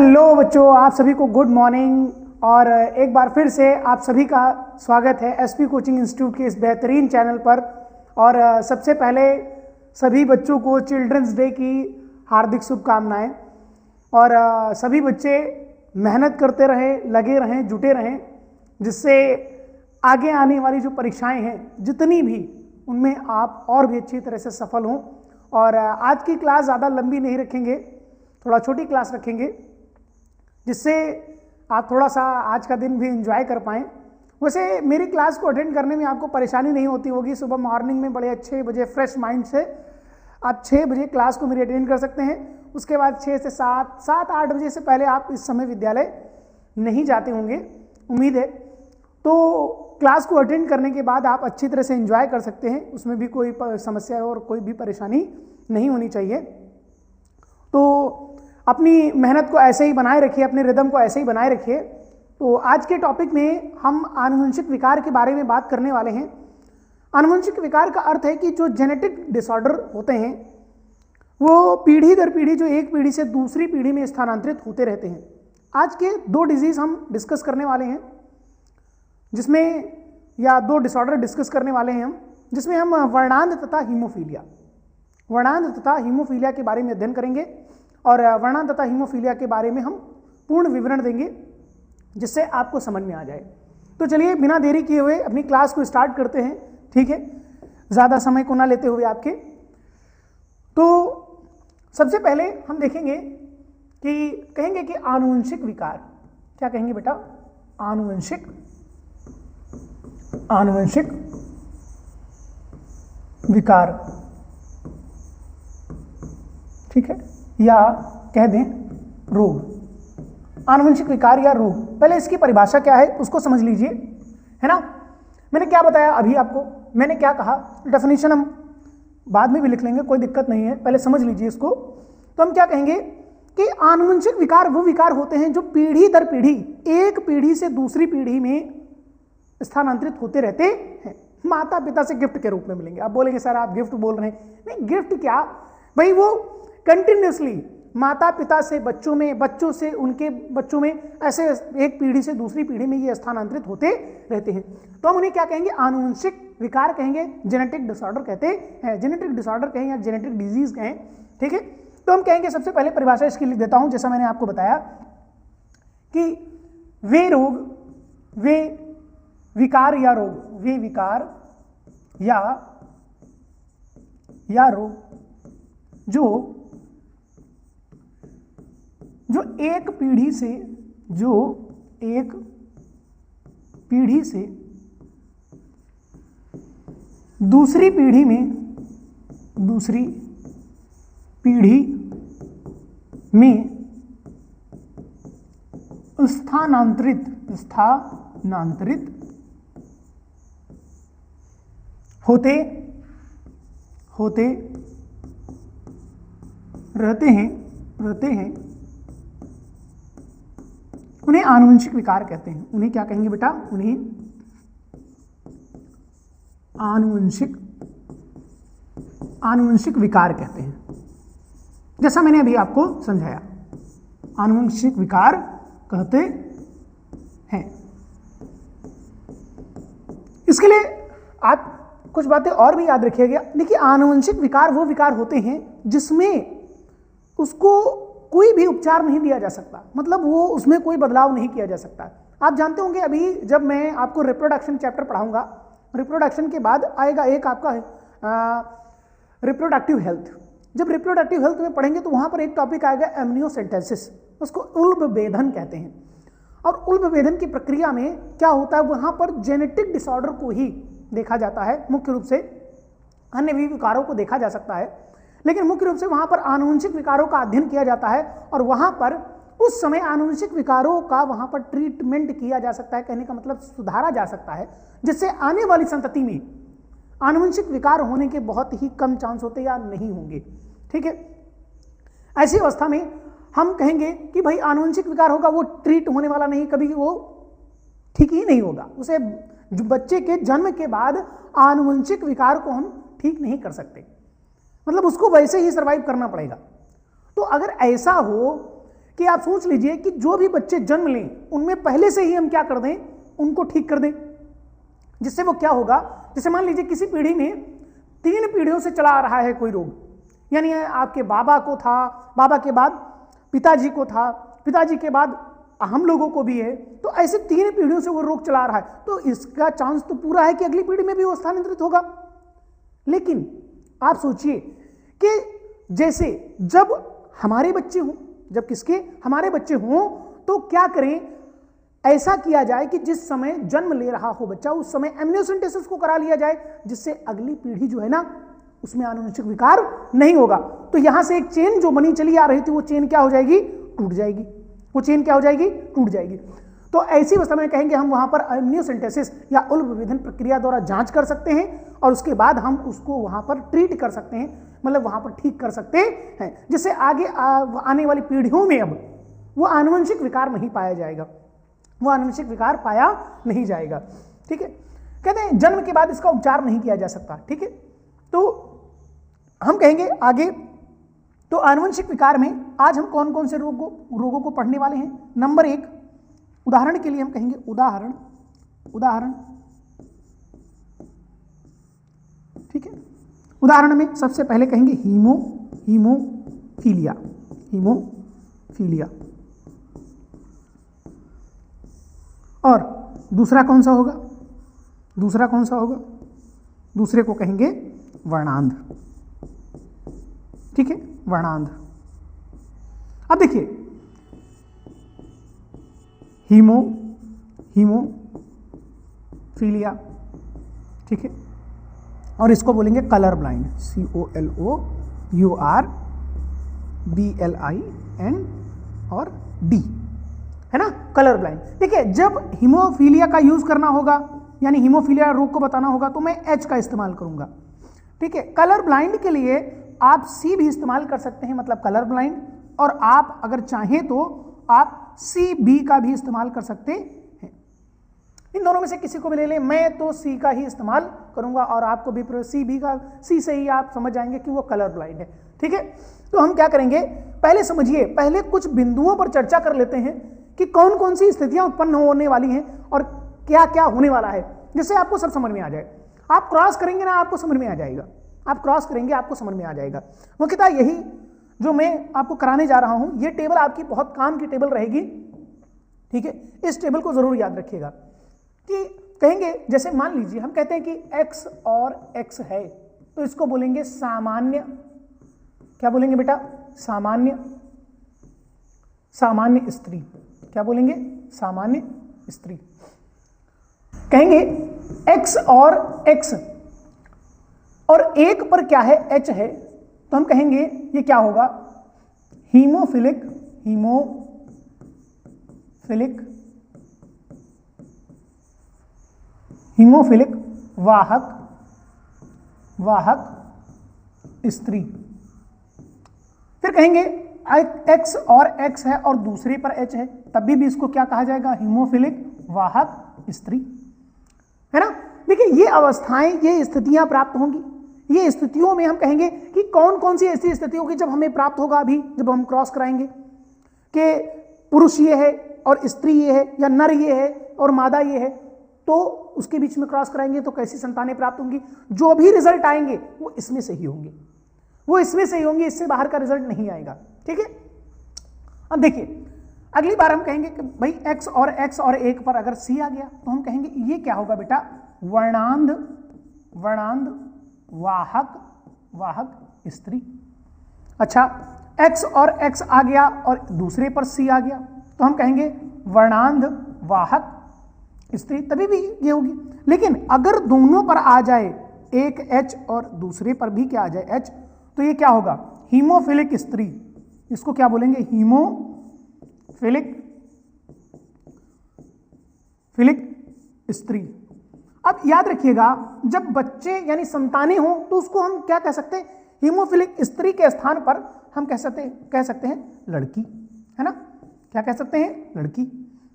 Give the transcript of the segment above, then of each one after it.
Hello बच्चों, आप सभी को गुड मॉर्निंग। और एक बार फिर से आप सभी का स्वागत है एसपी कोचिंग इंस्टीट्यूट के इस बेहतरीन चैनल पर। और सबसे पहले सभी बच्चों को चिल्ड्रंस डे की हार्दिक शुभकामनाएं। और सभी बच्चे मेहनत करते रहें, लगे रहें, जुटे रहें, जिससे आगे आने वाली जो परीक्षाएं हैं जितनी भी, उनमें आप और भी अच्छी तरह से सफल हों। और आज की क्लास ज़्यादा लंबी नहीं रखेंगे, थोड़ा छोटी क्लास रखेंगे, जिससे आप थोड़ा सा आज का दिन भी एंजॉय कर पाएँ। वैसे मेरी क्लास को अटेंड करने में आपको परेशानी नहीं होती होगी। सुबह मॉर्निंग में बड़े 6 बजे फ्रेश माइंड से आप 6 बजे क्लास को मेरी अटेंड कर सकते हैं। उसके बाद 6 से 7-8 बजे से पहले आप इस समय विद्यालय नहीं जाते होंगे, उम्मीद है। तो क्लास को अटेंड करने के बाद आप अच्छी तरह से एंजॉय कर सकते हैं, उसमें भी कोई समस्या और कोई भी परेशानी नहीं होनी चाहिए। तो अपनी मेहनत को ऐसे ही बनाए रखिए, अपने रिदम को ऐसे ही बनाए रखिए। तो आज के टॉपिक में हम आनुवंशिक विकार के बारे में बात करने वाले हैं। आनुवंशिक विकार का अर्थ है कि जो जेनेटिक डिसऑर्डर होते हैं वो पीढ़ी दर पीढ़ी, जो एक पीढ़ी से दूसरी पीढ़ी में स्थानांतरित होते रहते हैं। आज के 2 डिजीज हम डिस्कस करने वाले हैं, जिसमें या 2 डिसऑर्डर डिस्कस करने वाले हैं हम, जिसमें हम वर्णांध तथा हीमोफीलिया के बारे में अध्ययन करेंगे। और वर्णांध तथा हीमोफीलिया के बारे में हम पूर्ण विवरण देंगे, जिससे आपको समझ में आ जाए। तो चलिए बिना देरी किए हुए अपनी क्लास को स्टार्ट करते हैं, ठीक है, ज़्यादा समय को ना लेते हुए आपके। तो सबसे पहले हम देखेंगे कि कहेंगे कि आनुवंशिक विकार क्या कहेंगे बेटा? आनुवंशिक विकार, ठीक है, या कह दें रोग। आनुवंशिक विकार या रोग, पहले इसकी परिभाषा क्या है उसको समझ लीजिए, है ना। मैंने क्या बताया अभी आपको, मैंने क्या कहा, डेफिनेशन हम बाद में भी लिख लेंगे, कोई दिक्कत नहीं है, पहले समझ लीजिए इसको। तो हम क्या कहेंगे कि आनुवंशिक विकार वो विकार होते हैं जो पीढ़ी दर पीढ़ी, एक पीढ़ी से दूसरी पीढ़ी में स्थानांतरित होते रहते हैं। माता पिता से गिफ्ट के रूप में मिलेंगे। आप बोलेंगे सर आप गिफ्ट बोल रहे हैं, नहीं गिफ्ट क्या भाई, वो कंटिन्यूसली माता पिता से बच्चों में, बच्चों से उनके बच्चों में, ऐसे एक पीढ़ी से दूसरी पीढ़ी में ये स्थानांतरित होते रहते हैं। तो हम उन्हें क्या कहेंगे? आनुवंशिक विकार कहेंगे, जेनेटिक डिसऑर्डर कहते हैं, जेनेटिक डिसऑर्डर कहें या जेनेटिक डिजीज कहें, ठीक है। तो हम कहेंगे, सबसे पहले परिभाषा इसकी लिख देता हूं, जैसा मैंने आपको बताया कि वे रोग, वे विकार या रोग, वे विकार या रोग जो एक पीढ़ी से दूसरी पीढ़ी में स्थानांतरित होते रहते हैं, उन्हें आनुवंशिक विकार कहते हैं। उन्हें क्या कहेंगे बेटा? उन्हें आनुवंशिक विकार कहते हैं, जैसा मैंने अभी आपको समझाया, आनुवंशिक विकार कहते हैं। इसके लिए आप कुछ बातें और भी याद रखिएगा। देखिए, आनुवंशिक विकार वो विकार होते हैं जिसमें उसको कोई भी उपचार नहीं दिया जा सकता, मतलब वो उसमें कोई बदलाव नहीं किया जा सकता। आप जानते होंगे, अभी जब मैं आपको रिप्रोडक्शन चैप्टर पढ़ाऊंगा, रिप्रोडक्शन के बाद आएगा एक आपका रिप्रोडक्टिव हेल्थ। जब रिप्रोडक्टिव हेल्थ में पढ़ेंगे तो वहां पर एक टॉपिक आएगा एमनियोसेंटेसिस, उसको उल्बवेधन कहते हैं। और उल्बवेधन की प्रक्रिया में क्या होता है, वहां पर जेनेटिक डिसऑर्डर को ही देखा जाता है मुख्य रूप से, अन्य भी विकारों को देखा जा सकता है, लेकिन मुख्य रूप से वहां पर आनुवंशिक विकारों का अध्ययन किया जाता है। और वहां पर उस समय आनुवंशिक विकारों का वहां पर ट्रीटमेंट किया जा सकता है, कहने का मतलब सुधारा जा सकता है, जिससे आने वाली संतति में आनुवंशिक विकार होने के बहुत ही कम चांस होते या नहीं होंगे, ठीक है। ऐसी अवस्था में हम कहेंगे कि भाई आनुवंशिक विकार होगा, वो ट्रीट होने वाला नहीं, कभी वो ठीक ही नहीं होगा। उसे जो बच्चे के जन्म के बाद आनुवंशिक विकार को हम ठीक नहीं कर सकते, मतलब उसको वैसे ही सर्वाइव करना पड़ेगा। तो अगर ऐसा हो कि आप सोच लीजिए कि जो भी बच्चे जन्म लें उनमें पहले से ही हम क्या कर दें, उनको ठीक कर दें, जिससे वो क्या होगा, जैसे मान लीजिए किसी पीढ़ी में 3 पीढ़ियों से चला आ रहा है कोई रोग, यानी आपके बाबा को था, बाबा के बाद पिताजी को था, पिताजी के बाद हम लोगों को भी है, तो ऐसे 3 पीढ़ियों से वो रोग चला आ रहा है, तो इसका चांस तो पूरा है कि अगली पीढ़ी में भी वो स्थानांतरित होगा। लेकिन आप सोचिए कि जैसे जब हमारे बच्चे हों, जब किसके, हमारे बच्चे हों, तो क्या करें, ऐसा किया जाए कि जिस समय जन्म ले रहा हो बच्चा उस समय एमनियोसेंटेसिस को करा लिया जाए, जिससे अगली पीढ़ी जो है ना उसमें आनुवंशिक विकार नहीं होगा। तो यहां से एक चेन जो बनी चली आ रही थी वो चेन क्या हो जाएगी, टूट जाएगी, वो चेन क्या हो जाएगी, टूट जाएगी। तो ऐसी अवस्था में कहेंगे हम वहां पर एमनियोसेंटेसिस या उल्ब विभेदन प्रक्रिया द्वारा जांच कर सकते हैं और उसके बाद हम उसको वहां पर ट्रीट कर सकते हैं, मतलब वहां पर ठीक कर सकते हैं, जिससे आगे आने वाली पीढ़ियों में अब वो आनुवंशिक विकार नहीं पाया जाएगा, वो आनुवंशिक विकार पाया नहीं जाएगा। ठीक है, कहते हैं जन्म के बाद इसका उपचार नहीं किया जा सकता। ठीक है, तो हम कहेंगे आगे, तो आनुवंशिक विकार में आज हम कौन कौन से रोगों को पढ़ने वाले हैं। नंबर 1, उदाहरण के लिए हम कहेंगे उदाहरण, ठीक है, उदाहरण में सबसे पहले कहेंगे हीमोफीलिया। और दूसरा कौन सा होगा, दूसरे को कहेंगे वर्णांध। ठीक है, वर्णांध। अब देखिए हीमोफीलिया, ठीक है, और इसको बोलेंगे कलर ब्लाइंड, COLOURBLIND और D, है ना, कलर ब्लाइंड। देखिए जब हीमोफीलिया का यूज करना होगा, यानी हीमोफीलिया रोग को बताना होगा, तो मैं H का इस्तेमाल करूंगा। ठीक है, कलर ब्लाइंड के लिए आप C भी इस्तेमाल कर सकते हैं, मतलब कलर ब्लाइंड, और आप अगर चाहें तो आप CB का भी इस्तेमाल कर सकते हैं। इन दोनों में से किसी को भी ले लें, मैं तो C का ही इस्तेमाल करूंगा और आपको भी CB का, C से ही आप समझ जाएंगे कि वो कलर ब्लाइंड है। ठीक है, तो हम क्या करेंगे, पहले समझिए, पहले कुछ बिंदुओं पर चर्चा कर लेते हैं कि कौन कौन सी स्थितियां उत्पन्न होने वाली हैं और क्या क्या होने वाला है, जिससे आपको सब समझ में आ जाए। आप क्रॉस करेंगे ना, आपको समझ में आ जाएगा, आप क्रॉस करेंगे आपको समझ में आ जाएगा। मुख्यतः यही जो मैं आपको कराने जा रहा हूं, ये टेबल आपकी बहुत काम की टेबल रहेगी। ठीक है, इस टेबल को जरूर याद रखिएगा कि कहेंगे, जैसे मान लीजिए हम कहते हैं कि X और X है, तो इसको बोलेंगे सामान्य, क्या बोलेंगे बेटा, सामान्य स्त्री। क्या बोलेंगे, सामान्य स्त्री। कहेंगे X और X और एक पर क्या है, H है, तो हम कहेंगे ये क्या होगा, हीमोफिलिक वाहक स्त्री। फिर कहेंगे X और X है और दूसरे पर H है, तब भी इसको क्या कहा जाएगा, हीमोफिलिक वाहक स्त्री, है ना। देखिए ये अवस्थाएं, ये स्थितियां प्राप्त होंगी। ये स्थितियों में हम कहेंगे कि कौन कौन सी ऐसी स्थिति होगी जब हमें प्राप्त होगा, अभी जब हम क्रॉस कराएंगे कि पुरुष ये है और स्त्री ये है, या नर ये है और मादा ये है, तो उसके बीच में क्रॉस कराएंगे तो कैसी संतानें प्राप्त होंगी। जो भी रिजल्ट आएंगे वो इसमें से ही होंगे, इससे बाहर का रिजल्ट नहीं आएगा। ठीक है, अब देखिए अगली बार हम कहेंगे कि भाई X और एक पर अगर C आ गया तो हम कहेंगे ये क्या होगा बेटा, वर्णांध वाहक स्त्री। अच्छा, X और X आ गया और दूसरे पर C आ गया तो हम कहेंगे वर्णांध वाहक स्त्री, तभी भी ये होगी। लेकिन अगर दोनों पर आ जाए, एक H और दूसरे पर भी क्या आ जाए H, तो ये क्या होगा, हीमोफिलिक स्त्री। इसको क्या बोलेंगे, हीमोफिलिक स्त्री। अब याद रखिएगा, जब बच्चे यानी संतानें हों तो उसको हम क्या कह सकते हैं, हीमोफिलिक स्त्री के स्थान पर हम कह सकते हैं लड़की, है ना, क्या कह सकते हैं, लड़की।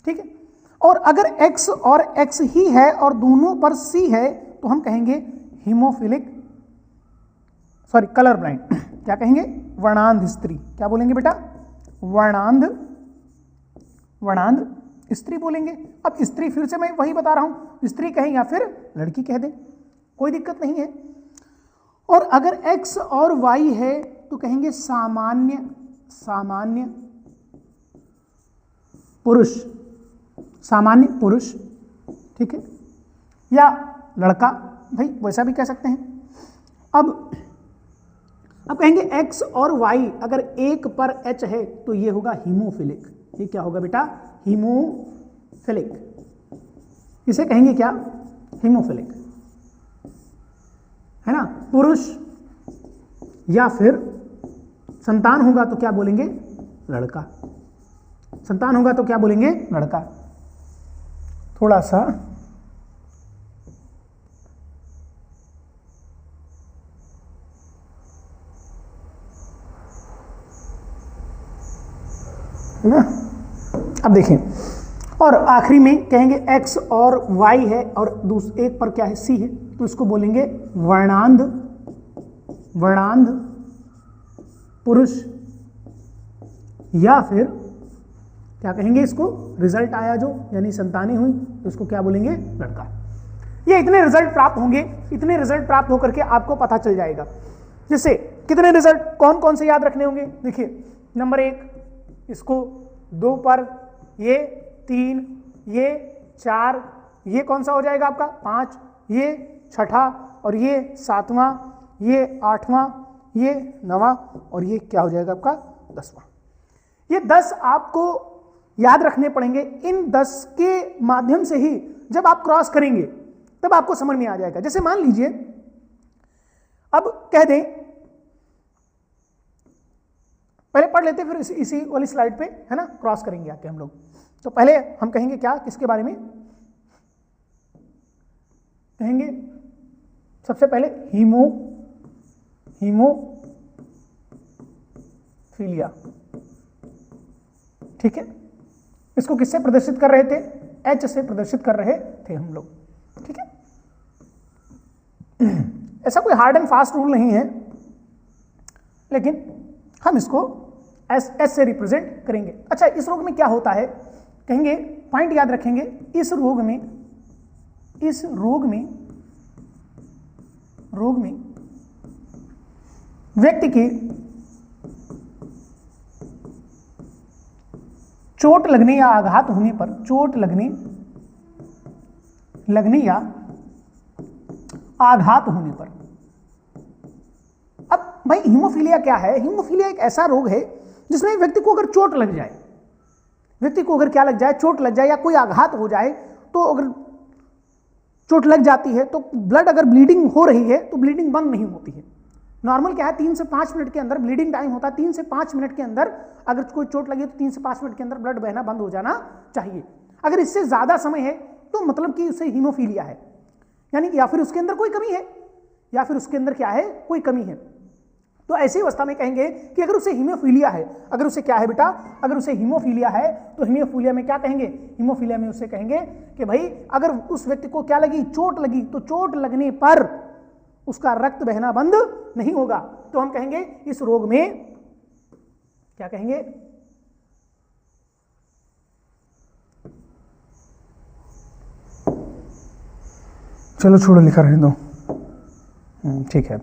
ठीक है, और अगर X और X ही है और दोनों पर C है तो हम कहेंगे कलर ब्लाइंड। क्या कहेंगे, वर्णांध स्त्री। क्या बोलेंगे बेटा, वर्णांध वर्णांध स्त्री बोलेंगे। अब स्त्री फिर से मैं वही बता रहा हूं, स्त्री कहें या फिर लड़की कह दें, कोई दिक्कत नहीं है। और अगर x और y है तो कहेंगे सामान्य, सामान्य पुरुष, सामान्य पुरुष, ठीक है, या लड़का, भाई वैसा भी कह सकते हैं। अब कहेंगे x और y अगर एक पर h है तो ये होगा हीमोफिलिक। ये क्या होगा बेटा? हीमोफिलिक। इसे कहेंगे क्या? हीमोफिलिक, है ना। पुरुष या फिर संतान होगा तो क्या बोलेंगे? लड़का। संतान होगा तो क्या बोलेंगे? लड़का। थोड़ा सा है ना। अब देखें, और आखिरी में कहेंगे x और y है और एक पर क्या है? c है, तो इसको बोलेंगे वर्णांध, वर्णांध पुरुष, या फिर क्या कहेंगे इसको? रिजल्ट आया जो, यानी संतानें हुई, तो इसको क्या बोलेंगे? लड़का। ये इतने रिजल्ट प्राप्त होंगे, इतने रिजल्ट प्राप्त होकर के आपको पता चल जाएगा। जिससे कितने रिजल्ट कौन कौन से याद रखने होंगे? देखिए, नंबर 1 इसको 2 पर, ये 3, ये 4, ये कौन सा हो जाएगा आपका? 5, ये 6ठा, और ये 7वां, ये 8वां, ये 9वां, और ये क्या हो जाएगा आपका? 10वां। ये 10 आपको याद रखने पड़ेंगे। इन 10 के माध्यम से ही जब आप क्रॉस करेंगे तब आपको समझ में आ जाएगा। जैसे मान लीजिए, अब कह दें, पहले पढ़ लेते फिर इसी वाली स्लाइड पे, है ना, क्रॉस करेंगे आके हम लोग। तो पहले हम कहेंगे क्या? किसके बारे में कहेंगे? सबसे पहले हीमोफीलिया, ठीक है। इसको किससे प्रदर्शित कर रहे थे? H से प्रदर्शित कर रहे थे हम लोग, ठीक है। ऐसा कोई हार्ड एंड फास्ट रूल नहीं है, लेकिन हम इसको एस से रिप्रेजेंट करेंगे। अच्छा, इस रोग में क्या होता है? कहेंगे, पॉइंट याद रखेंगे, इस रोग में व्यक्ति की चोट लगने या आघात होने पर, चोट लगने या आघात होने पर। अब भाई हीमोफीलिया क्या है? हीमोफीलिया एक ऐसा रोग है जिसमें व्यक्ति को अगर चोट लग जाए, व्यक्ति को अगर क्या लग जाए? चोट लग जाए या कोई आघात हो जाए, तो अगर चोट लग जाती है तो ब्लड, अगर ब्लीडिंग हो रही है तो ब्लीडिंग बंद नहीं होती है। नॉर्मल क्या है? 3 से 5 मिनट के अंदर ब्लीडिंग टाइम होता है। 3 से 5 मिनट के अंदर अगर कोई चोट लगी तो 3 से 5 मिनट के अंदर ब्लड बहना बंद हो जाना चाहिए। अगर इससे ज्यादा समय है तो मतलब कि उसे हीमोफीलिया है, यानी कि या फिर उसके अंदर कोई कमी है, या फिर उसके अंदर क्या है? कोई कमी है। तो ऐसी अवस्था में कहेंगे कि अगर उसे हीमोफीलिया है, अगर उसे क्या है बेटा? अगर उसे हीमोफीलिया है तो हीमोफीलिया में क्या कहेंगे? हीमोफीलिया में उसे कहेंगे कि भाई अगर उस व्यक्ति को क्या लगी? चोट लगी, तो चोट लगने पर उसका रक्त बहना बंद नहीं होगा, तो हम कहेंगे इस रोग में क्या कहेंगे? चलो छोड़ो, लिखा रहने दो, ठीक है।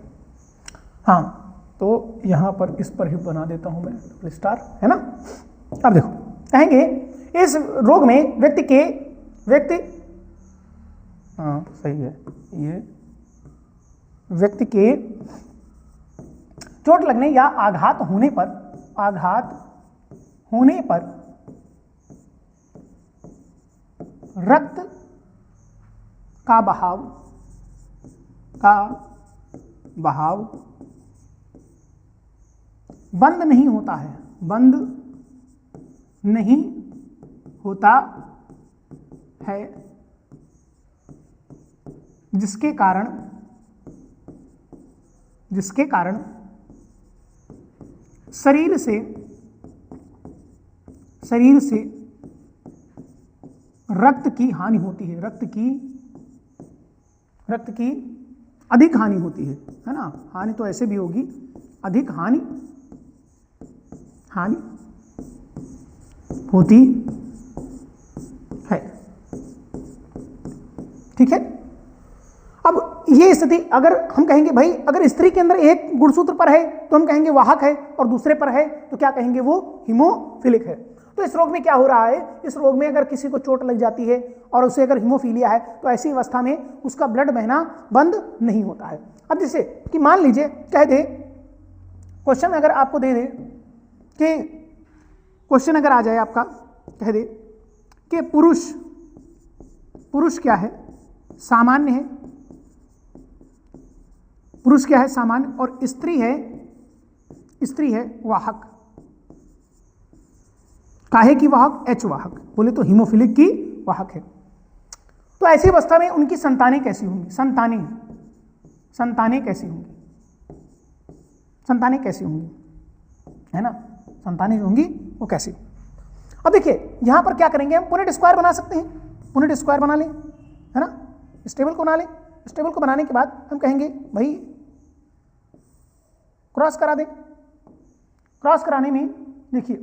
हाँ, तो यहां पर इस पर ही बना देता हूं मैं डबल स्टार, है ना। अब देखो, कहेंगे इस रोग में हाँ सही है, ये व्यक्ति के चोट लगने या आघात होने पर रक्त का बहाव बंद नहीं होता है, बंद नहीं होता है, जिसके कारण शरीर से रक्त की हानि होती है, रक्त की अधिक हानि होती है ना। हानि तो ऐसे भी होगी, अधिक हानि होती ठीक है। अब ये स्थिति अगर हम कहेंगे भाई अगर स्त्री के अंदर एक गुणसूत्र पर है तो हम कहेंगे वाहक है, और दूसरे पर है तो क्या कहेंगे, वो हीमोफिलिक है। तो इस रोग में क्या हो रहा है, इस रोग में अगर किसी को चोट लग जाती है और उसे अगर हीमोफीलिया है तो ऐसी अवस्था में उसका ब्लड बहना बंद नहीं होता है। अब जैसे कि मान लीजिए कह दे, क्वेश्चन अगर आपको दे दे कि क्वेश्चन अगर आ जाए आपका, कह दे कि पुरुष क्या है, सामान्य है, पुरुष क्या है सामान्य, और स्त्री है वाहक। काहे की वाहक, H वाहक, बोले तो हीमोफिलिक की वाहक है। तो ऐसी अवस्था में उनकी संतानें कैसी होंगी, संतानें कैसी होंगी, है ना, संतानें जो होंगी वो कैसी। अब देखिए यहां पर क्या करेंगे, हम पुनेट स्क्वायर बना सकते हैं, पुनेट स्क्वायर बना लें, है ना, इस टेबल को बना लें। इस टेबल को बनाने के बाद हम कहेंगे भाई क्रॉस करा दें। क्रॉस कराने में देखिए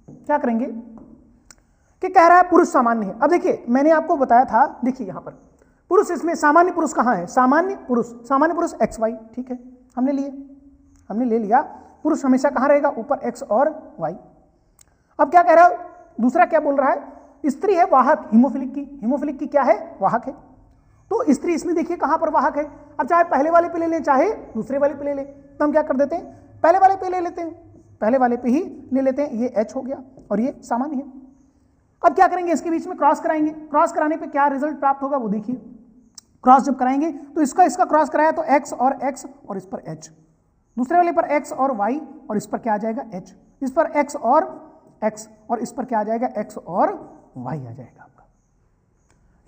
क्या करेंगे कि कह रहा है पुरुष सामान्य है। अब देखिए मैंने आपको बताया था, देखिए यहां पर पुरुष, इसमें सामान्य पुरुष कहां है, सामान्य पुरुष XY, ठीक है, हमने ले लिया। पुरुष हमेशा कहां रहेगा, ऊपर X और Y। अब क्या कह रहा है, दूसरा क्या बोल रहा है, स्त्री है वाहक, हीमोफिलिक की क्या है, वाहक है। तो स्त्री इसमें देखिए कहां पर वाहक है। अब चाहे पहले वाले पे ले लें चाहे दूसरे वाले पे ले लें, तो हम क्या कर देते हैं, पहले वाले पे ले लेते हैं, पहले वाले पे ही ले लेते हैं। ये H हो गया और ये सामान्य है। अब क्या करेंगे, इसके बीच में क्रॉस कराएंगे। क्रॉस कराने पे क्या रिजल्ट प्राप्त होगा वो देखिए। क्रॉस जब कराएंगे तो इसका क्रॉस कराया तो X और इस पर H, दूसरे वाले पर X और Y, और इस पर क्या आ जाएगा H, इस पर X और इस पर क्या आ जाएगा, X और Y आ जाएगा आपका।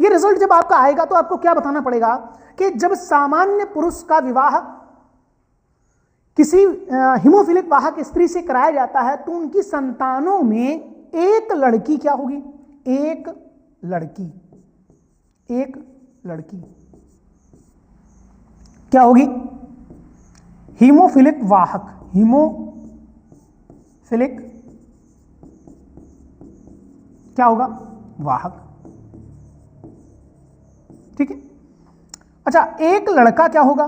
ये रिजल्ट जब आपका आएगा तो आपको क्या बताना पड़ेगा कि जब सामान्य पुरुष का विवाह किसी हीमोफिलिक वाहक स्त्री से कराया जाता है तो उनकी संतानों में एक लड़की क्या होगी, एक लड़की क्या होगी, हीमोफिलिक वाहक, हीमोफिलिक क्या होगा, वाहक, ठीक है। अच्छा एक लड़का क्या होगा,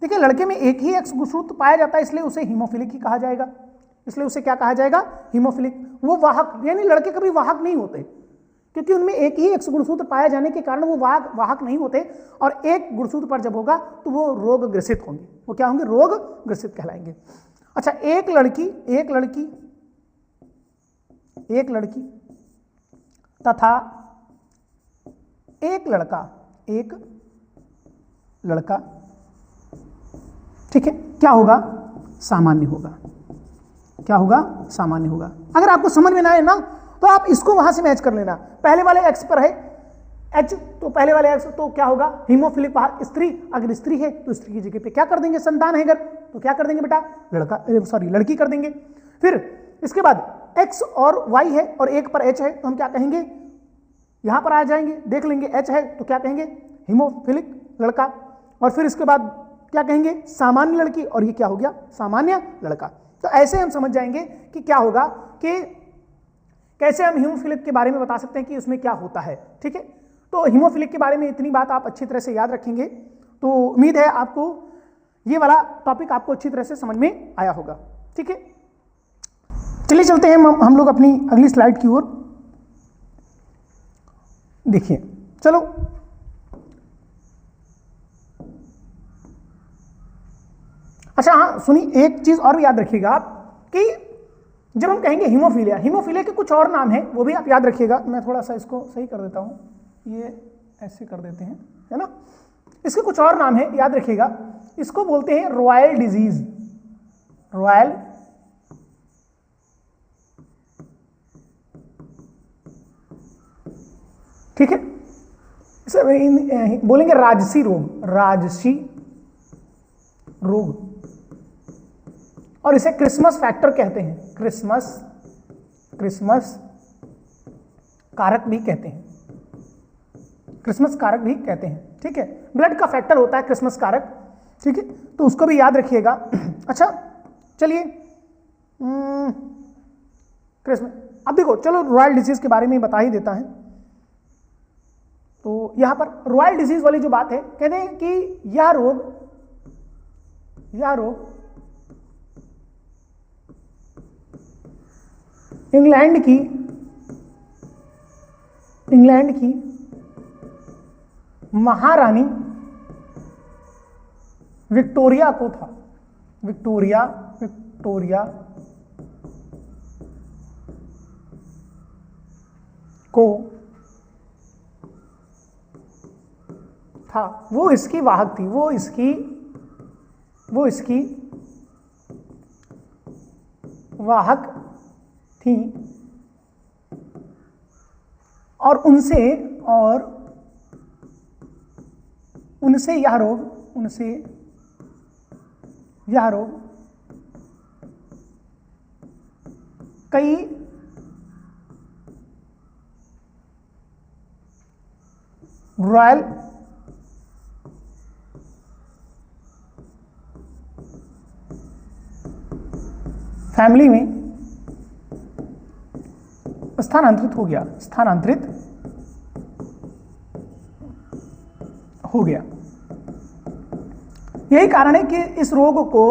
देखिए लड़के में एक ही X गुणसूत्र पाया जाता है इसलिए उसे हीमोफिलिक ही कहा जाएगा, इसलिए उसे क्या कहा जाएगा, हीमोफिलिक। वो वाहक यानी लड़के कभी वाहक नहीं होते क्योंकि उनमें एक ही X गुणसूत्र पाए जाने के कारण वो वाहक नहीं होते, और एक गुणसूत्र पर जब होगा तो वो रोग ग्रसित होंगे, वो क्या होंगे, रोग ग्रसित कहलाएंगे। अच्छा एक लड़की तथा एक लड़का, ठीक है, क्या होगा, सामान्य होगा। अगर आपको समझ में ना आए ना तो आप इसको वहां से मैच कर लेना। पहले वाले X पर है H, तो पहले वाले X तो क्या होगा, हीमोफिलिक वाहक स्त्री। अगर स्त्री है तो स्त्री की जगह पे क्या कर देंगे, संतान है अगर, तो क्या कर देंगे बेटा, लड़की कर देंगे। फिर इसके बाद X और Y है और एक पर H है तो हम क्या कहेंगे, यहां पर आ जाएंगे, देख लेंगे H है तो क्या कहेंगे, हीमोफिलिक लड़का, और फिर इसके बाद क्या कहेंगे, सामान्य लड़की, और ये क्या हो गया, सामान्य लड़का। तो ऐसे हम समझ जाएंगे कि क्या होगा, कि कैसे हम हीमोफिलिक के बारे में बता सकते हैं कि उसमें क्या होता है, ठीक है। तो हीमोफिलिक के बारे में इतनी बात आप अच्छी तरह से याद रखेंगे, तो उम्मीद है आपको ये वाला टॉपिक आपको अच्छी तरह से समझ में आया होगा, ठीक है। चलिए चलते हैं हम लोग अपनी अगली स्लाइड की ओर। देखिए चलो अच्छा हाँ सुनिए, एक चीज और याद रखिएगा आप कि जब हम कहेंगे हीमोफीलिया के कुछ और नाम हैं, वो भी आप याद रखिएगा। मैं थोड़ा सा इसको सही कर देता हूं, ये ऐसे कर देते हैं, है ना। इसके कुछ और नाम हैं, याद रखिएगा। इसको बोलते हैं रॉयल डिजीज, रॉयल ठीक है। इसे बोलेंगे राजसी रोग, और इसे क्रिसमस फैक्टर कहते हैं, क्रिसमस कारक भी कहते हैं, ठीक है। ब्लड का फैक्टर होता है क्रिसमस कारक, ठीक है, तो उसको भी याद रखिएगा। अच्छा चलिए क्रिसमस, अब देखो चलो रॉयल डिजीज के बारे में बता ही देता है। तो यहां पर रॉयल डिजीज वाली जो बात है, कहते हैं कि यह रोग इंग्लैंड की महारानी विक्टोरिया को था। विक्टोरिया को था। वो इसकी वाहक थी, वो इसकी वाहक थी और उनसे यह रोग कई रॉयल फैमिली में स्थानांतरित हो गया। यही कारण है कि इस रोग को,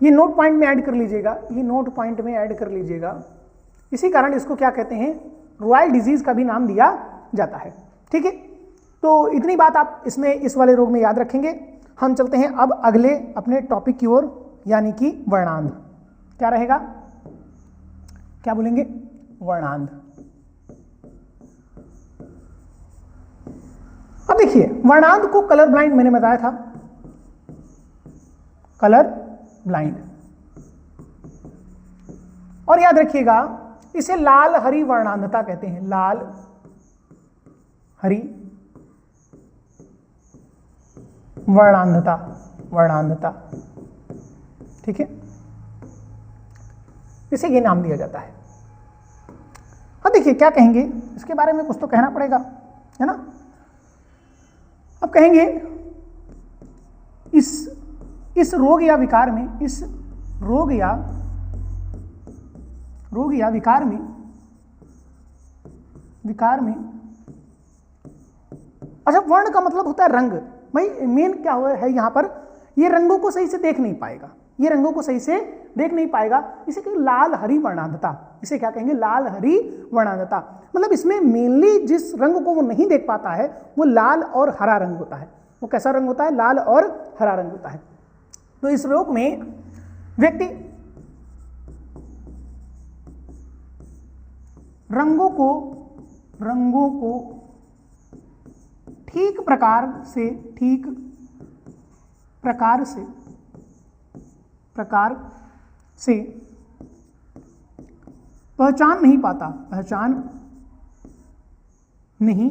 ये नोट पॉइंट में ऐड कर लीजिएगा, इसी कारण इसको क्या कहते हैं, रॉयल डिजीज का भी नाम दिया जाता है। ठीक है, तो इतनी बात आप इसमें इस वाले रोग में याद रखेंगे। हम चलते हैं अब अगले अपने टॉपिक की ओर, यानी कि वर्णांध। क्या रहेगा, क्या बोलेंगे, वर्णांध। अब देखिए, वर्णांध को कलर ब्लाइंड मैंने बताया था, कलर ब्लाइंड, और याद रखिएगा इसे लाल हरी वर्णांधता कहते हैं, लाल हरी वर्णांधता। ठीक है, इसे ये नाम दिया जाता है। अब देखिए क्या कहेंगे, इसके बारे में कुछ तो कहना पड़ेगा, है ना। अब कहेंगे इस रोग या विकार में, इस रोग या विकार में अच्छा, वर्ण का मतलब होता है रंग। भाई मेन क्या है यहां पर, ये रंगों को सही से देख नहीं पाएगा, इसे कहेंगे लाल हरी वर्णांधता। इसे क्या कहेंगे, लाल हरी वर्णांधता। मतलब इसमें मेनली जिस रंग को वो नहीं देख पाता है वो लाल और हरा रंग होता है। वो कैसा रंग होता है, लाल और हरा रंग होता है। तो इस रोग में व्यक्ति रंगों को ठीक प्रकार से पहचान नहीं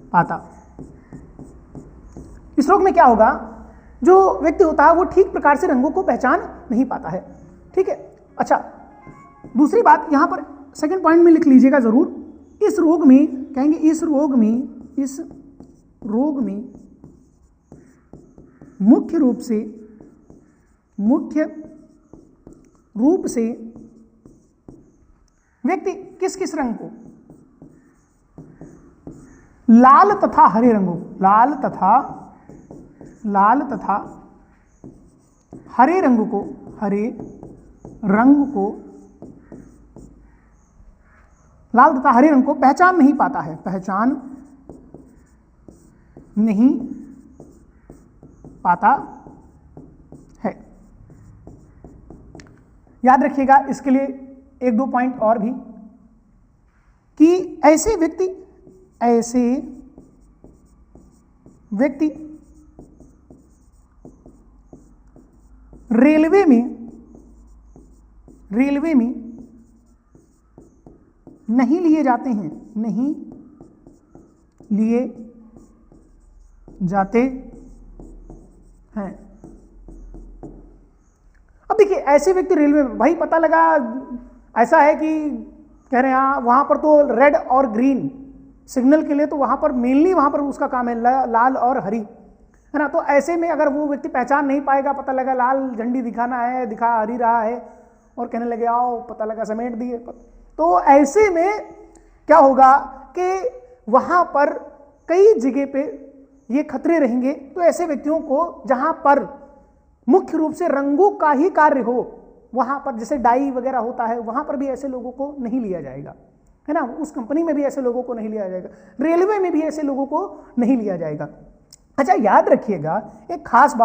पाता। इस रोग में क्या होगा, जो व्यक्ति होता है वो ठीक प्रकार से रंगों को पहचान नहीं पाता है। ठीक है, अच्छा दूसरी बात यहां पर सेकंड पॉइंट में लिख लीजिएगा जरूर। इस रोग में कहेंगे, इस रोग में मुख्य रूप से व्यक्ति किस रंग को, लाल तथा हरे रंगों को, लाल तथा हरे रंग को पहचान नहीं पाता है। याद रखिएगा इसके लिए एक दो पॉइंट और भी, कि ऐसे व्यक्ति रेलवे में नहीं लिए जाते हैं, अब देखिए ऐसे व्यक्ति रेलवे में, भाई पता लगा ऐसा है कि कह रहे हैं वहां पर तो रेड और ग्रीन सिग्नल के लिए, तो वहां पर मेनली वहां पर उसका काम है लाल और हरी, है ना। तो ऐसे में अगर वो व्यक्ति पहचान नहीं पाएगा, पता लगा लाल झंडी दिखा हरी रहा है और कहने लगे आओ, पता लगा समेट दिए, तो ऐसे में क्या होगा कि वहां पर कई जगह पे ये खतरे रहेंगे। तो ऐसे व्यक्तियों को जहां पर मुख्य रूप से रंगों का ही कार्य हो, वहां पर जैसे डाई वगैरह होता है, वहां पर भी ऐसे लोगों को नहीं लिया जाएगा, है ना। उस कंपनी में भी ऐसे लोगों को नहीं लिया जाएगा, रेलवे में भी ऐसे लोगों को नहीं लिया जाएगा। अच्छा, याद रखिएगा एक खास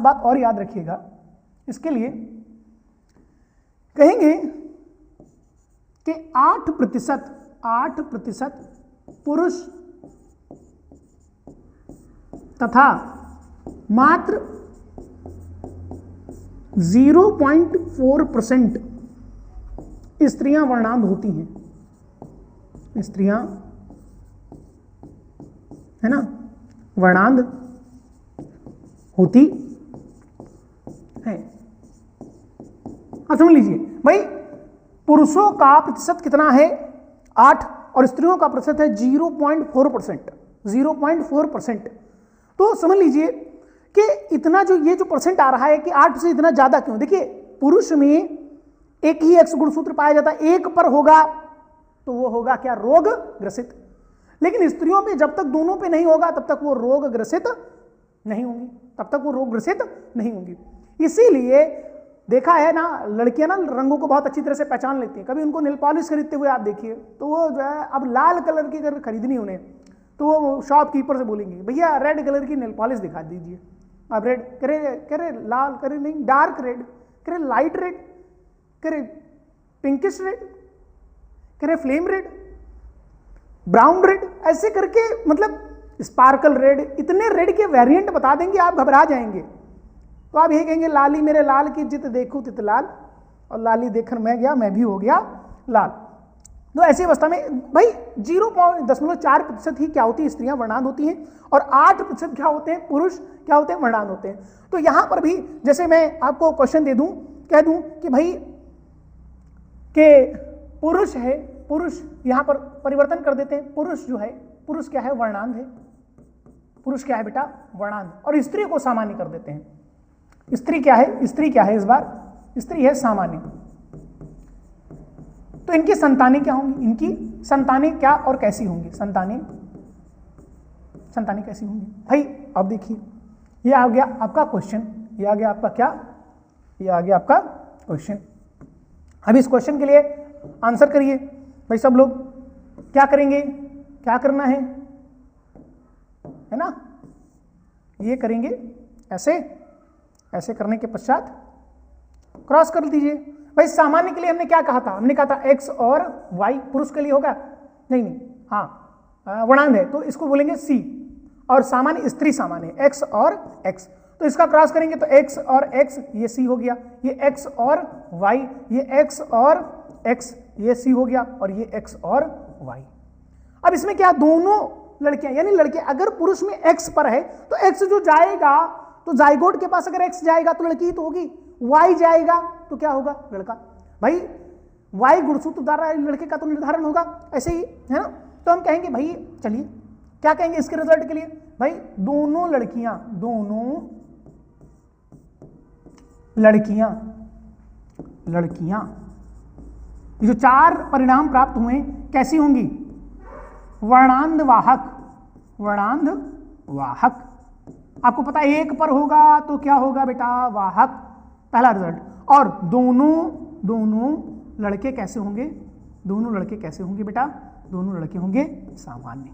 बात और याद रखिएगा। इसके लिए कहेंगे कि 8% पुरुष तथा मात्र 0.4% स्त्रियां वर्णांध होती हैं। स्त्रियां, है ना, वर्णांध होती है। अब समझ लीजिए भाई, पुरुषों का प्रतिशत कितना है 8 और स्त्रियों का प्रतिशत है 0.4%। 0.4%। तो समझ लीजिए कि इतना जो ये जो परसेंट आ रहा है कि 8 से इतना ज्यादा क्यों। देखिए, पुरुष में एक ही X गुणसूत्र पाया जाता है, एक पर होगा तो वो होगा क्या, रोग ग्रसित। लेकिन स्त्रियों में जब तक दोनों पे नहीं होगा तब तक वो रोग ग्रसित नहीं होंगी, तब तक वो रोग ग्रसित नहीं होंगी। इसीलिए देखा है ना, लड़कियां ना रंगों को बहुत अच्छी तरह से पहचान लेती हैं। कभी उनको नेल पॉलिश खरीदते हुए आप देखिए तो वो जो है, अब लाल कलर की अगर खरीदनी उन्हें तो वो शॉपकीपर से बोलेंगे भैया रेड कलर की नेल पॉलिश दिखा दीजिए। अब रेड करे लाल, करे नहीं डार्क रेड, करे लाइट रेड, करे पिंकिश रेड, करे फ्लेम रेड, ब्राउन रेड, ऐसे करके मतलब स्पार्कल रेड, इतने रेड के वेरिएंट बता देंगे आप घबरा जाएंगे। तो आप यही कहेंगे लाली मेरे लाल की जित देखूं तित लाल, और लाली देखकर मैं गया मैं भी हो गया लाल। तो ऐसी अवस्था में भाई 0.4% ही क्या होती है, स्त्रियां वर्णांध होती हैं, और 8% क्या होते हैं, पुरुष क्या होते हैं, वर्णांध होते हैं। तो यहां पर भी जैसे मैं आपको क्वेश्चन दे दूं, कह दूं कि भाई के पुरुष है, पुरुष यहां पर परिवर्तन कर देते हैं, पुरुष जो है, पुरुष क्या है, वर्णांध है। पुरुष क्या है बेटा, वर्णांध, और स्त्री को सामान्य कर देते हैं। स्त्री क्या है, स्त्री क्या है, इस बार स्त्री है सामान्य। तो इनकी संतानें क्या होंगी, इनकी संतानें क्या और कैसी होंगी, संतानें कैसी होंगी भाई। अब देखिए, ये आ गया आपका क्वेश्चन, ये आ गया आपका क्या, ये आ गया आपका क्वेश्चन। अब इस क्वेश्चन के लिए आंसर करिए भाई सब लोग। क्या करेंगे, क्या करना है ना, ये करेंगे ऐसे, ऐसे करने के पश्चात क्रॉस कर दीजिए। भाई सामान्य के लिए हमने क्या कहा था, हमने कहा था X और Y, पुरुष के लिए होगा नहीं, हाँ वर्णांध है तो इसको बोलेंगे C, और सामान्य स्त्री सामान्य X और X। तो इसका क्रॉस करेंगे तो X और X ये C हो गया, ये X और Y, ये X और X ये C हो गया, और ये X और Y। अब इसमें क्या, दोनों लड़कियां यानी लड़के, अगर पुरुष में X पर है तो X जो जाएगा, तो जाइगोट के पास अगर X जाएगा तो लड़की तो होगी, Y जाएगा तो क्या होगा, लड़का। भाई Y गुणसूत्र द्वारा लड़के का तो निर्धारण होगा, ऐसे ही है ना। तो हम कहेंगे भाई, चलिए क्या कहेंगे इसके रिजल्ट के लिए, भाई दोनों लड़कियां ये जो 4 परिणाम प्राप्त हुए कैसी होंगी, वर्णांध वाहक। आपको पता है एक पर होगा तो क्या होगा बेटा, वाहक, पहला रिजल्ट। और दोनों लड़के कैसे होंगे, दोनों लड़के कैसे होंगे बेटा, दोनों लड़के होंगे सामान्य,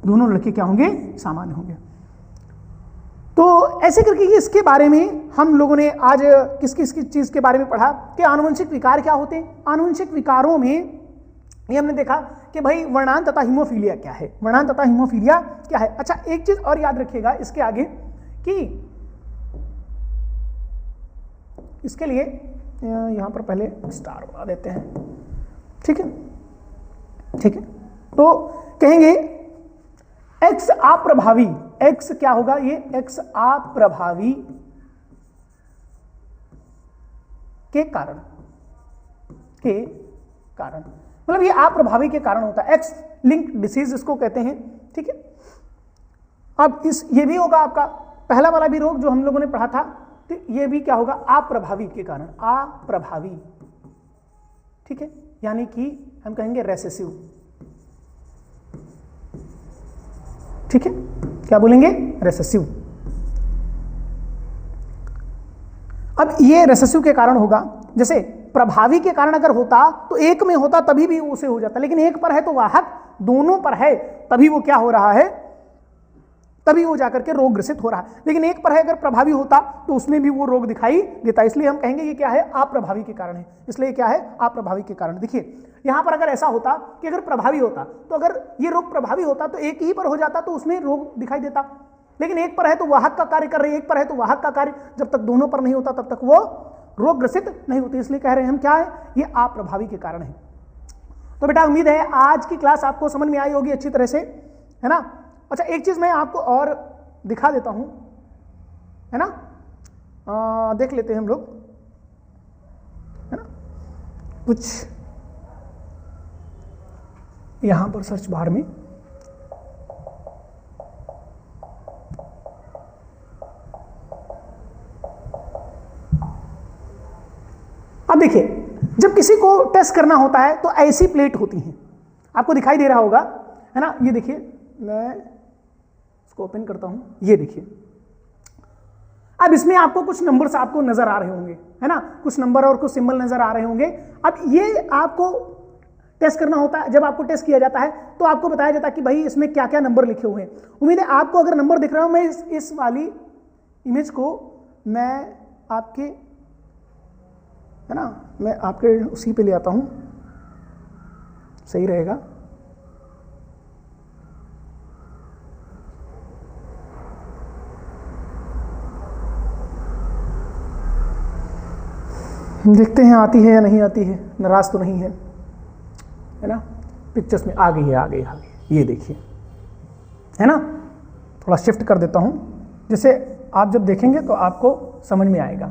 दोनों लड़के क्या होंगे, सामान्य होंगे। तो ऐसे करके इसके बारे में हम लोगों ने आज किस चीज के बारे में पढ़ा कि आनुवंशिक विकार क्या होते हैं। आनुवंशिक विकारों में ये हमने देखा कि भाई वर्णांध तथा हीमोफीलिया क्या है, वर्णांध तथा हीमोफीलिया क्या है। अच्छा, एक चीज और याद रखिएगा इसके आगे कि इसके लिए यहां पर पहले स्टार बना देते हैं, ठीक है, ठीक है। तो कहेंगे X अप्रभावी, X क्या होगा, ये X अप्रभावी के कारण मतलब ये अप्रभावी के कारण होता है, X लिंक डिसीज इसको कहते हैं, ठीक है। अब ये भी होगा आपका पहला वाला भी रोग जो हम लोगों ने पढ़ा था, तो ये भी क्या होगा, अप्रभावी के कारण, अप्रभावी, ठीक है, यानी कि हम कहेंगे रेसेसिव, ठीक है, क्या बोलेंगे? रेसेसिव। अब ये रेसेसिव के कारण होगा, जैसे प्रभावी के कारण अगर होता तो एक में होता तभी भी उसे हो जाता, लेकिन एक पर है तो वाहक दोनों पर है, तभी वो क्या हो रहा है, तभी वो जाकर के रोग ग्रसित हो रहा है। लेकिन एक पर है अगर प्रभावी होता तो उसमें भी वो रोग दिखाई देता, इसलिए हम कहेंगे ये क्या है? अप्रभावी के कारण है। इसलिए क्या है? अप्रभावी के कारण। देखिए यहां पर अगर ऐसा होता कि अगर प्रभावी होता तो अगर ये रोग प्रभावी होता तो एक ही पर हो जाता तो उसमें रोग दिखाई देता, लेकिन एक पर है तो वाहक का कार्य कर रहे, एक पर है तो वाहक का कार्य, जब तक दोनों पर नहीं होता तब तक वो रोग ग्रसित नहीं होती, इसलिए कह रहे हैं हम क्या है? ये अप्रभावी के कारण है। तो बेटा उम्मीद है आज की क्लास आपको समझ में आई होगी अच्छी तरह से, है ना? अच्छा एक चीज मैं आपको और दिखा देता हूं, है ना? देख लेते हैं हम लोग, है ना? कुछ यहां पर सर्च बार में अब देखिए, जब किसी को टेस्ट करना होता है तो ऐसी प्लेट होती हैं, आपको दिखाई दे रहा होगा, है ना? ये देखिए, मैं इसको ओपन करता हूं, ये देखिए। अब इसमें आपको कुछ नंबर्स आपको नजर आ रहे होंगे, है ना? कुछ नंबर और कुछ सिंबल नजर आ रहे होंगे। अब ये आपको टेस्ट करना होता है, जब आपको टेस्ट किया जाता है तो आपको बताया जाता है कि भाई इसमें क्या क्या नंबर लिखे हुए हैं। उम्मीद है आपको अगर नंबर दिख रहा हो, मैं इस वाली इमेज को मैं आपके, है ना, मैं आपके उसी पे ले आता हूं, सही रहेगा। देखते हैं आती है या नहीं आती है, नाराज तो नहीं है, है ना? पिक्चर्स में आ गई है, आ गई, ये देखिए, है ना? थोड़ा शिफ्ट कर देता हूं, जिससे आप जब देखेंगे तो आपको समझ में आएगा।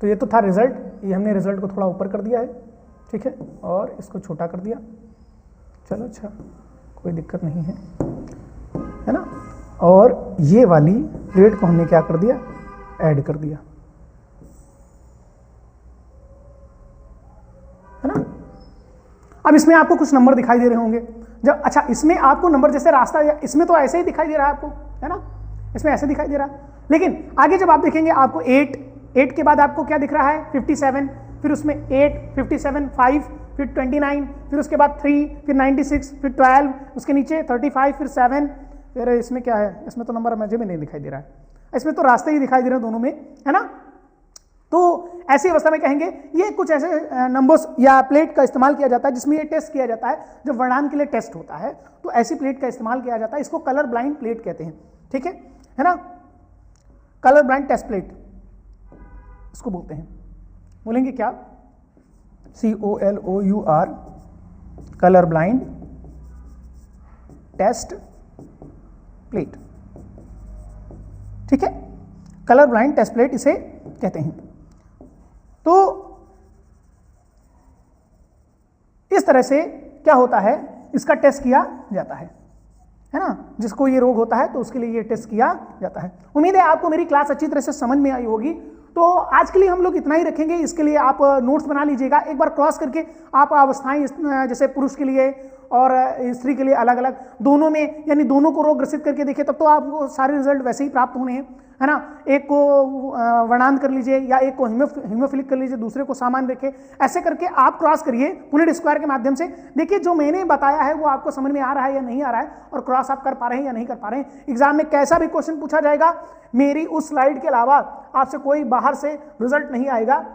तो ये तो था रिजल्ट, ये हमने रिजल्ट को थोड़ा ऊपर कर दिया है, ठीक है, और इसको छोटा कर दिया। चलो अच्छा, कोई दिक्कत नहीं है ना? और ये वाली प्लेट को हमने क्या कर दिया? ऐड कर दिया, है ना? अब इसमें आपको कुछ नंबर दिखाई दे रहे होंगे, जब अच्छा इसमें आपको नंबर जैसे रास्ता, इसमें तो ऐसे ही दिखाई दे रहा है आपको, है ना? इसमें ऐसे दिखाई दे रहा है, लेकिन आगे जब आप देखेंगे आपको 8 के बाद आपको क्या दिख रहा है? 57, फिर उसमें 8, 57, 5, फिर 29, फिर उसके बाद 3, फिर 96, फिर 12, उसके नीचे 35, फिर 7, फिर इसमें क्या है? इसमें तो नंबर मुझे भी नहीं दिखाई दे रहा है, इसमें तो रास्ते ही दिखाई दे रहे हैं दोनों में, है ना? तो ऐसी अवस्था में कहेंगे ये कुछ ऐसे नंबर्स या प्लेट का इस्तेमाल किया जाता है जिसमें ये टेस्ट किया जाता है, जब वर्णांक के लिए टेस्ट होता है तो ऐसी प्लेट का इस्तेमाल किया जाता है, इसको कलर ब्लाइंड प्लेट कहते हैं, ठीक है ना? कलर ब्लाइंड टेस्ट प्लेट इसको बोलते हैं, बोलेंगे क्या? COLOUR, colour blind test plate, ठीक है? कलर ब्लाइंड टेस्ट प्लेट इसे कहते हैं। तो इस तरह से क्या होता है? इसका टेस्ट किया जाता है ना? जिसको ये रोग होता है तो उसके लिए ये टेस्ट किया जाता है। उम्मीद है आपको मेरी क्लास अच्छी तरह से समझ में आई होगी। तो आज के लिए हम लोग इतना ही रखेंगे, इसके लिए आप नोट्स बना लीजिएगा, एक बार क्रॉस करके आप अवस्थाएं, जैसे पुरुष के लिए और स्त्री के लिए अलग अलग, दोनों में, यानी दोनों को रोग ग्रसित करके देखिए, तब तो आपको सारे रिजल्ट वैसे ही प्राप्त होने हैं, है ना? एक को वर्णांत कर लीजिए या एक को हीमोफिलिक कर लीजिए, दूसरे को सामान्य रखें, ऐसे करके आप क्रॉस करिए पुनेट स्क्वायर के माध्यम से। देखिए जो मैंने बताया है वो आपको समझ में आ रहा है या नहीं आ रहा है, और क्रॉस आप कर पा रहे हैं या नहीं कर पा रहे हैं। एग्जाम में कैसा भी क्वेश्चन पूछा जाएगा, मेरी उस स्लाइड के अलावा आपसे कोई बाहर से रिजल्ट नहीं आएगा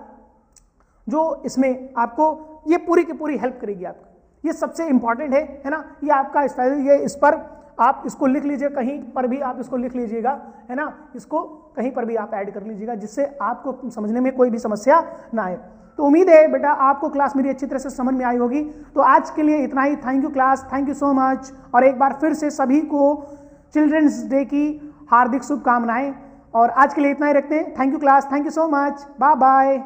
जो इसमें आपको ये पूरी की पूरी हेल्प करेगी आपको। ये सबसे इंपॉर्टेंट है ना? ये आपका ये इस पर आप इसको लिख लीजिए, कहीं पर भी आप इसको लिख लीजिएगा, है ना? इसको कहीं पर भी आप ऐड कर लीजिएगा, जिससे आपको समझने में कोई भी समस्या ना आए। तो उम्मीद है बेटा आपको क्लास मेरी अच्छी तरह से समझ में आई होगी। तो आज के लिए इतना ही। Thank you class, thank you so much. और एक बार फिर से सभी को चिल्ड्रंस डे की हार्दिक शुभकामनाएं। और आज के लिए इतना ही रखते हैं। Thank you class, thank you so much, bye bye.